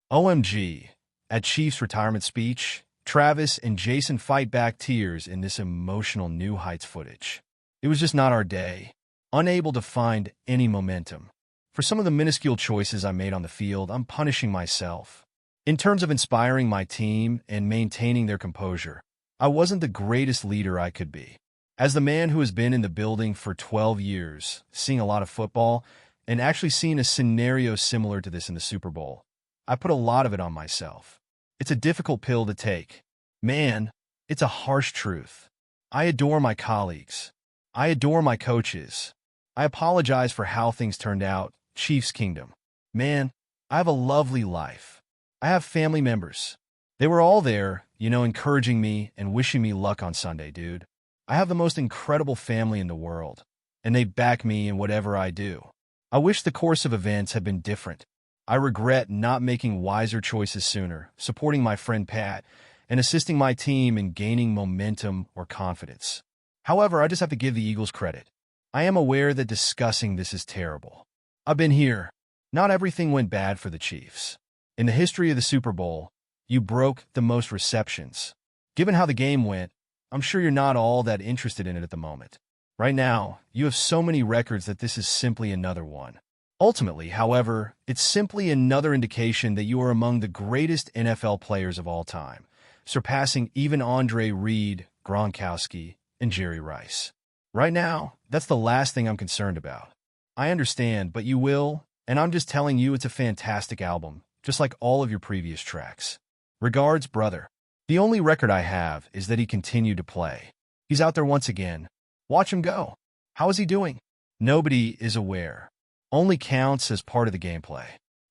OMG. At Chiefs' retirement speech, Travis and Jason fight back tears in this emotional New Heights footage. It was just not our day. Unable to find any momentum. For some of the minuscule choices I made on the field, I'm punishing myself. In terms of inspiring my team and maintaining their composure, I wasn't the greatest leader I could be. As the man who has been in the building for 12 years, seeing a lot of football, and actually seeing a scenario similar to this in the Super Bowl, I put a lot of it on myself. It's a difficult pill to take. Man, it's a harsh truth. I adore my colleagues. I adore my coaches. I apologize for how things turned out, Chiefs Kingdom. Man, I have a lovely life. I have family members. They were all there, encouraging me and wishing me luck on Sunday, dude. I have the most incredible family in the world, and they back me in whatever I do. I wish the course of events had been different. I regret not making wiser choices sooner, supporting my friend Pat, and assisting my team in gaining momentum or confidence. However, I just have to give the Eagles credit. I am aware that discussing this is terrible. I've been here. Not everything went bad for the Chiefs. In the history of the Super Bowl, you broke the most receptions. Given how the game went, I'm sure you're not all that interested in it at the moment. Right now, you have so many records that this is simply another one. Ultimately, however, it's simply another indication that you are among the greatest NFL players of all time, surpassing even Andre Reed, Gronkowski, and Jerry Rice. Right now, that's the last thing I'm concerned about. I understand, but you will, and I'm just telling you it's a fantastic album, just like all of your previous tracks. Regards, brother. The only record I have is that he continued to play. He's out there once again. Watch him go. How is he doing? Nobody is aware. Only counts as part of the gameplay.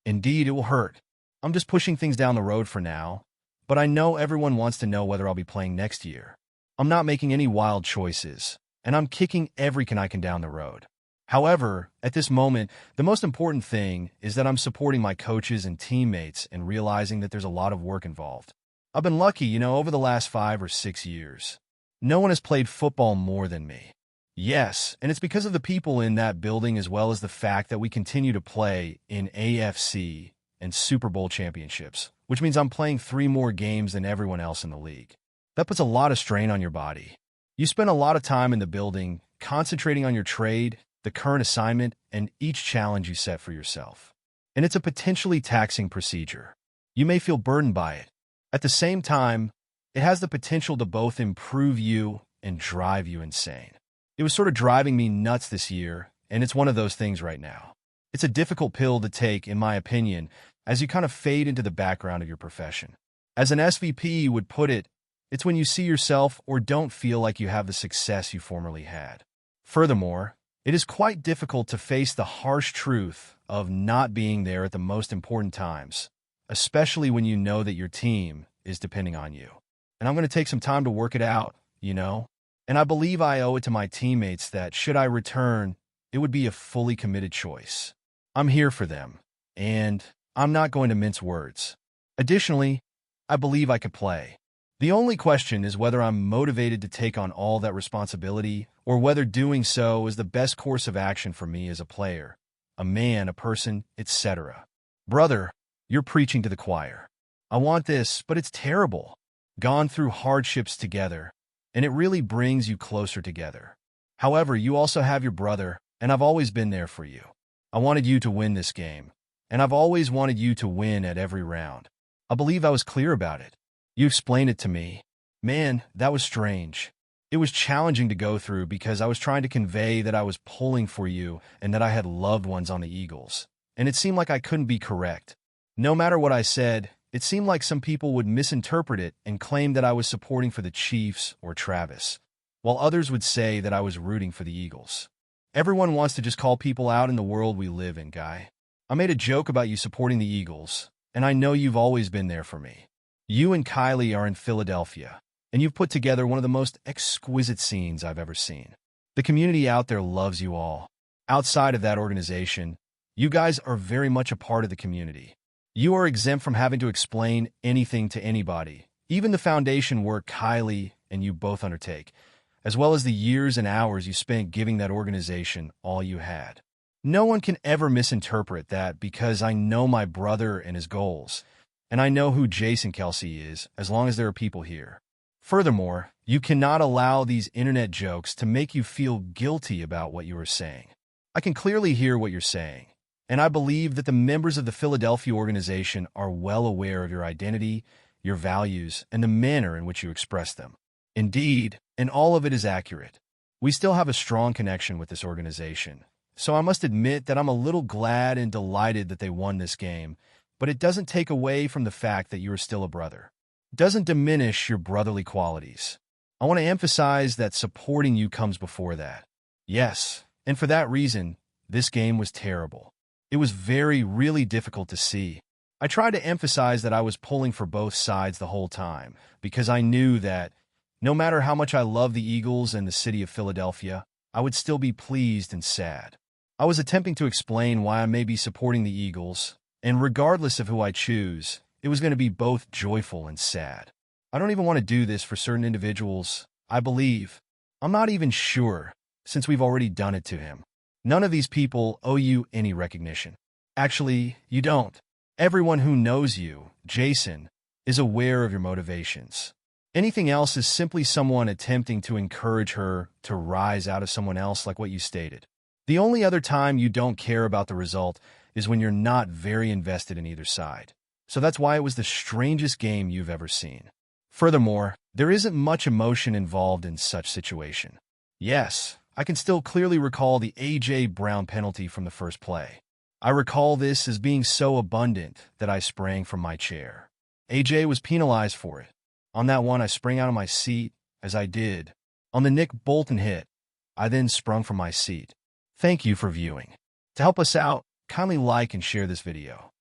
Indeed, it will hurt. I'm just pushing things down the road for now, but I know everyone wants to know whether I'll be playing next year. I'm not making any wild choices, and I'm kicking every can I can down the road. However, at this moment, the most important thing is that I'm supporting my coaches and teammates and realizing that there's a lot of work involved. I've been lucky, over the last 5 or 6 years. No one has played football more than me. Yes, and it's because of the people in that building as well as the fact that we continue to play in AFC and Super Bowl championships, which means I'm playing 3 more games than everyone else in the league. That puts a lot of strain on your body. You spend a lot of time in the building, concentrating on your trade, the current assignment, and each challenge you set for yourself. And it's a potentially taxing procedure. You may feel burdened by it. At the same time, it has the potential to both improve you and drive you insane. It was sort of driving me nuts this year, and it's one of those things right now. It's a difficult pill to take, in my opinion, as you kind of fade into the background of your profession. As an SVP would put it, it's when you see yourself or don't feel like you have the success you formerly had. Furthermore, it is quite difficult to face the harsh truth of not being there at the most important times, especially when you know that your team is depending on you. And I'm going to take some time to work it out, And I believe I owe it to my teammates that, should I return, it would be a fully committed choice. I'm here for them, and I'm not going to mince words. Additionally, I believe I could play. The only question is whether I'm motivated to take on all that responsibility or whether doing so is the best course of action for me as a player, a man, a person, etc. Brother, you're preaching to the choir. I want this, but it's terrible. Gone through hardships together, and it really brings you closer together. However, you also have your brother, and I've always been there for you. I wanted you to win this game, and I've always wanted you to win at every round. I believe I was clear about it. You explained it to me. Man, that was strange. It was challenging to go through because I was trying to convey that I was pulling for you and that I had loved ones on the Eagles, and it seemed like I couldn't be correct. No matter what I said, it seemed like some people would misinterpret it and claim that I was supporting for the Chiefs or Travis, while others would say that I was rooting for the Eagles. Everyone wants to just call people out in the world we live in, guy. I made a joke about you supporting the Eagles, and I know you've always been there for me. You and Kylie are in Philadelphia, and you've put together one of the most exquisite scenes I've ever seen. The community out there loves you all. Outside of that organization, you guys are very much a part of the community. You are exempt from having to explain anything to anybody, even the foundation work Kylie and you both undertake, as well as the years and hours you spent giving that organization all you had. No one can ever misinterpret that because I know my brother and his goals, and I know who Jason Kelce is as long as there are people here. Furthermore, you cannot allow these internet jokes to make you feel guilty about what you are saying. I can clearly hear what you're saying, and I believe that the members of the Philadelphia organization are well aware of your identity, your values, and the manner in which you express them. Indeed, and all of it is accurate. We still have a strong connection with this organization, so I must admit that I'm a little glad and delighted that they won this game, but it doesn't take away from the fact that you are still a brother. It doesn't diminish your brotherly qualities. I want to emphasize that supporting you comes before that. Yes, and for that reason, this game was terrible. It was really difficult to see. I tried to emphasize that I was pulling for both sides the whole time, because I knew that, no matter how much I love the Eagles and the city of Philadelphia, I would still be pleased and sad. I was attempting to explain why I may be supporting the Eagles, and regardless of who I choose, it was going to be both joyful and sad. I don't even want to do this for certain individuals, I believe. I'm not even sure, since we've already done it to him. None of these people owe you any recognition. Actually, you don't. Everyone who knows you, Jason, is aware of your motivations. Anything else is simply someone attempting to encourage her to rise out of someone else like what you stated. The only other time you don't care about the result is when you're not very invested in either side. So that's why it was the strangest game you've ever seen. Furthermore, there isn't much emotion involved in such situation. Yes, I can still clearly recall the A.J. Brown penalty from the first play. I recall this as being so abundant that I sprang from my chair. A.J. was penalized for it. On that one, I sprang out of my seat, as I did. On the Nick Bolton hit, I then sprung from my seat. Thank you for viewing. To help us out, kindly like and share this video.